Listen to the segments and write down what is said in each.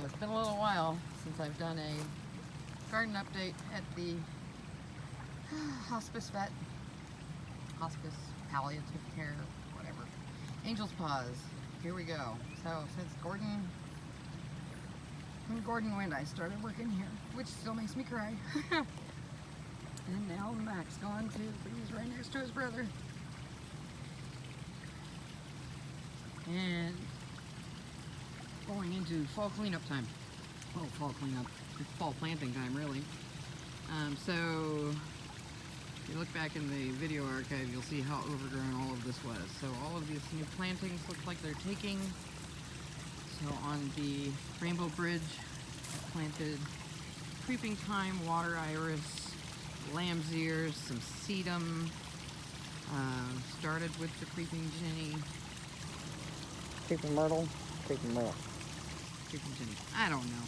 it's been a little while since I've done a garden update at the hospice vet, hospice, palliative care, whatever. Angel's Paws. Here we go. So since when Gordon went, I started working here, which still makes me cry. And now Mac's gone too, but he's right next to his brother. And going into fall cleanup time. Oh, fall cleanup. It's fall planting time, really. So if you look back in the video archive, you'll see how overgrown all of this was. So all of these new plantings look like they're taking. So on the Rainbow Bridge, I planted creeping thyme, water iris, lamb's ears, some sedum. Started with the creeping jenny. Creeping myrtle? Creeping myrtle. Creeping jenny. I don't know.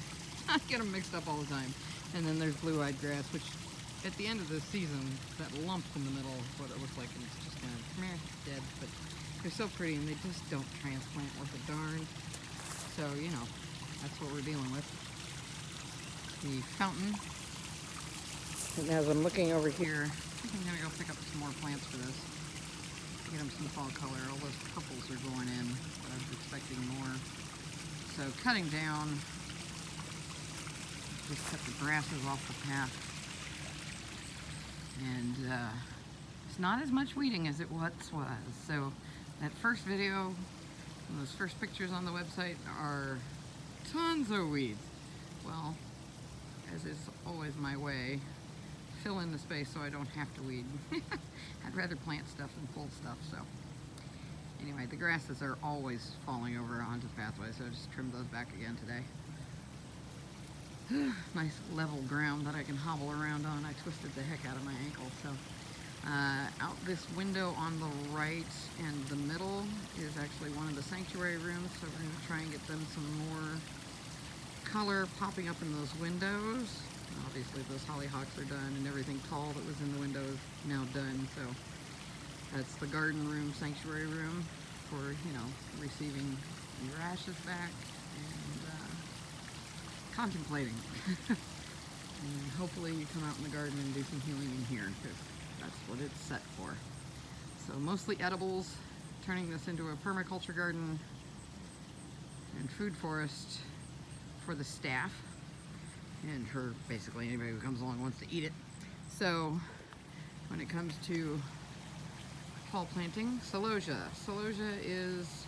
I get them mixed up all the time. And then there's blue-eyed grass, which at the end of the season, that lump in the middle is what it looks like, and it's just kind of dead. But they're so pretty, and they just don't transplant worth a darn. So, you know, that's what we're dealing with. The fountain. And as I'm looking over here, I think I'm going to go pick up some more plants for this. Get them some fall color. All those purples are going in, but I was expecting more. So cutting down, just cut the grasses off the path. And it's not as much weeding as it once was. So that first video, and those first pictures on the website are tons of weeds. Well, as is always my way, fill in the space so I don't have to weed. I'd rather plant stuff than pull stuff, so. Anyway, the grasses are always falling over onto the pathway, so I just trimmed those back again today. Nice level ground that I can hobble around on. I twisted the heck out of my ankle, so. Out this window on the right and the middle is actually one of the sanctuary rooms, so we're gonna try and get them some more color popping up in those windows. Obviously those hollyhocks are done, and everything tall that was in the window is now done. So that's the garden room, sanctuary room for, you know, receiving your ashes back and contemplating. And hopefully you come out in the garden and do some healing in here, because that's what it's set for. So mostly edibles, turning this into a permaculture garden and food forest for the staff and for basically anybody who comes along and wants to eat it. So when it comes to fall planting, celosia. Celosia is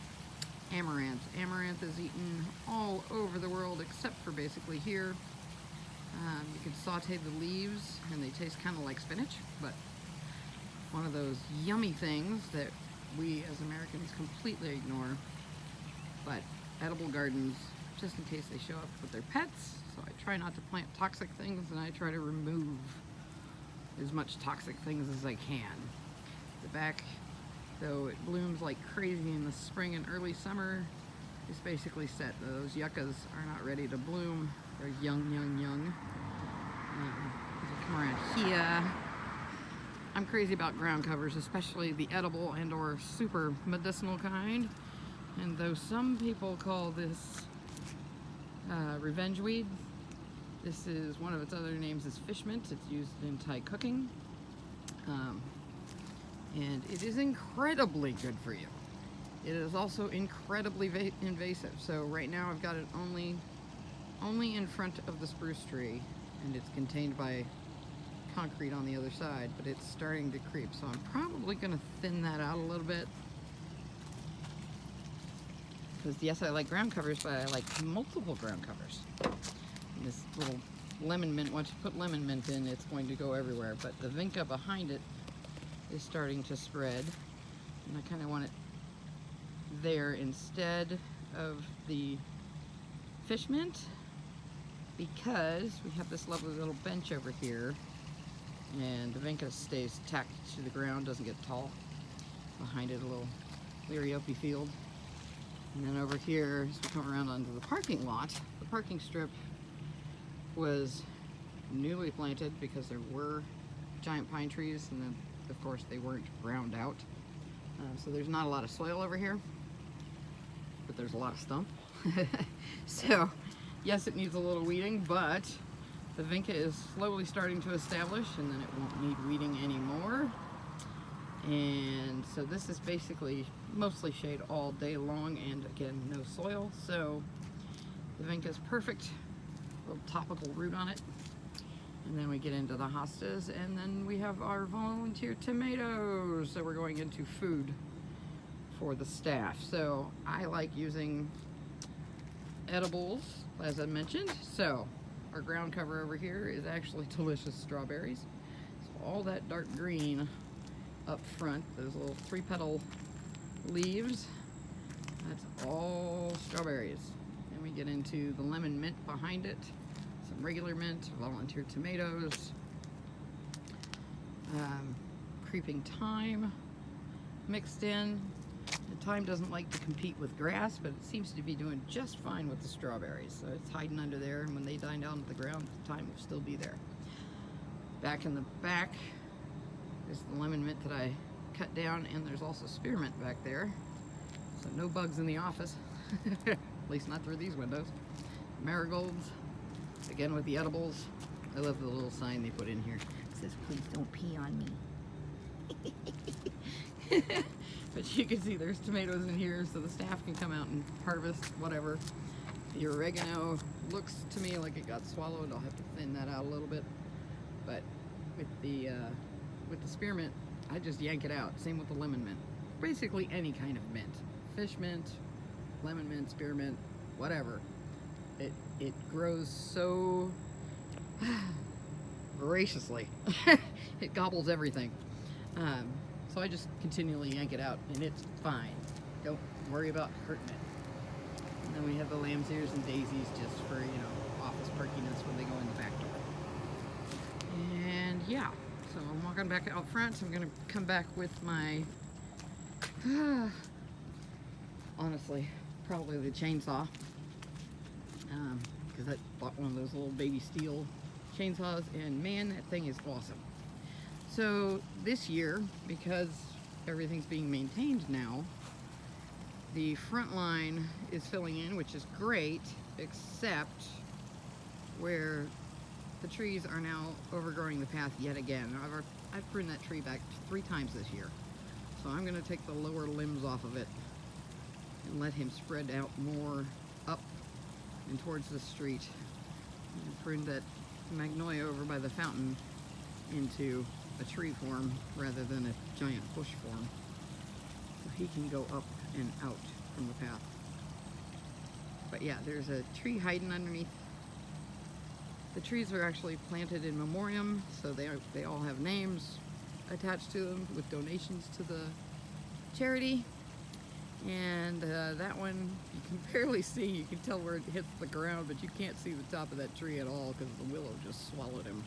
amaranth. Amaranth is eaten all over the world except for basically here. You can saute the leaves and they taste kind of like spinach, but one of those yummy things that we as Americans completely ignore. But edible gardens, just in case they show up with their pets. So I try not to plant toxic things, and I try to remove as much toxic things as I can. The back, though it blooms like crazy in the spring and early summer, is basically set. Those yuccas are not ready to bloom. They're young. As I come around here, I'm crazy about ground covers, especially the edible and or super medicinal kind. And though some people call this revenge weed, this is one of its other names is fish mint. It's used in Thai cooking, and it is incredibly good for you. It is also incredibly invasive. So right now I've got it only in front of the spruce tree, and it's contained by concrete on the other side, but it's starting to creep. So I'm probably going to thin that out a little bit. Because yes, I like ground covers, but I like multiple ground covers. And this little lemon mint, once you put lemon mint in, it's going to go everywhere. But the vinca behind it is starting to spread, and I kind of want it there instead of the fish mint, because we have this lovely little bench over here, and the vinca stays tacked to the ground, doesn't get tall. Behind it, a little liriope field. And then over here, as we come around onto the parking lot, the parking strip was newly planted because there were giant pine trees, and then of course they weren't ground out. So there's not a lot of soil over here, but there's a lot of stump. So Yes, it needs a little weeding, but the vinca is slowly starting to establish, and then it won't need weeding anymore. And so this is basically mostly shade all day long, and again, no soil. So the vinca is perfect. A little topical root on it. And then we get into the hostas, and then we have our volunteer tomatoes. So we're going into food for the staff. So I like using edibles, as I mentioned. So our ground cover over here is actually delicious strawberries. So all that dark green up front, those little 3-petal leaves, that's all strawberries. Then we get into the lemon mint behind it, some regular mint, volunteer tomatoes, creeping thyme mixed in. The thyme doesn't like to compete with grass, but it seems to be doing just fine with the strawberries. So it's hiding under there, and when they die down to the ground, the thyme will still be there. Back in the back is the lemon mint that I cut down, and there's also spearmint back there. So no bugs in the office, at least not through these windows. Marigolds, again with the edibles. I love the little sign they put in here. It says, "Please don't pee on me." But you can see there's tomatoes in here, so the staff can come out and harvest whatever. The oregano looks to me like it got swallowed. I'll have to thin that out a little bit. But with the spearmint, I just yank it out. Same with the lemon mint. Basically any kind of mint. Fish mint, lemon mint, spearmint, whatever. It grows so voraciously. It gobbles everything. So I just continually yank it out, and it's fine. Don't worry about hurting it. And then we have the lamb's ears and daisies just for, office perkiness when they go in the back door. And yeah, so I'm walking back out front, so I'm gonna come back with my, honestly, probably the chainsaw. Because I bought one of those little baby steel chainsaws, and man, that thing is awesome. So this year, because everything's being maintained now, the front line is filling in, which is great, except where the trees are now overgrowing the path yet again. I've pruned that tree back 3 times this year. So I'm going to take the lower limbs off of it and let him spread out more up and towards the street. I pruned that magnolia over by the fountain into a tree form rather than a giant bush form, so he can go up and out from the path. But yeah, there's a tree hiding underneath. The trees are actually planted in memoriam, so they all have names attached to them with donations to the charity. And that one you can barely see. You can tell where it hits the ground, but you can't see the top of that tree at all because the willow just swallowed him.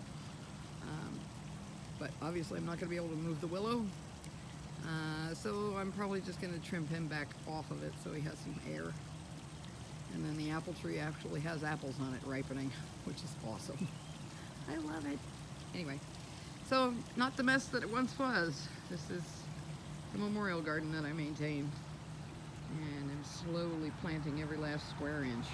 But obviously I'm not going to be able to move the willow, so I'm probably just going to trim him back off of it so he has some air. And then the apple tree actually has apples on it ripening, which is awesome. I love it. Anyway, so not the mess that it once was. This is the memorial garden that I maintain, and I'm slowly planting every last square inch.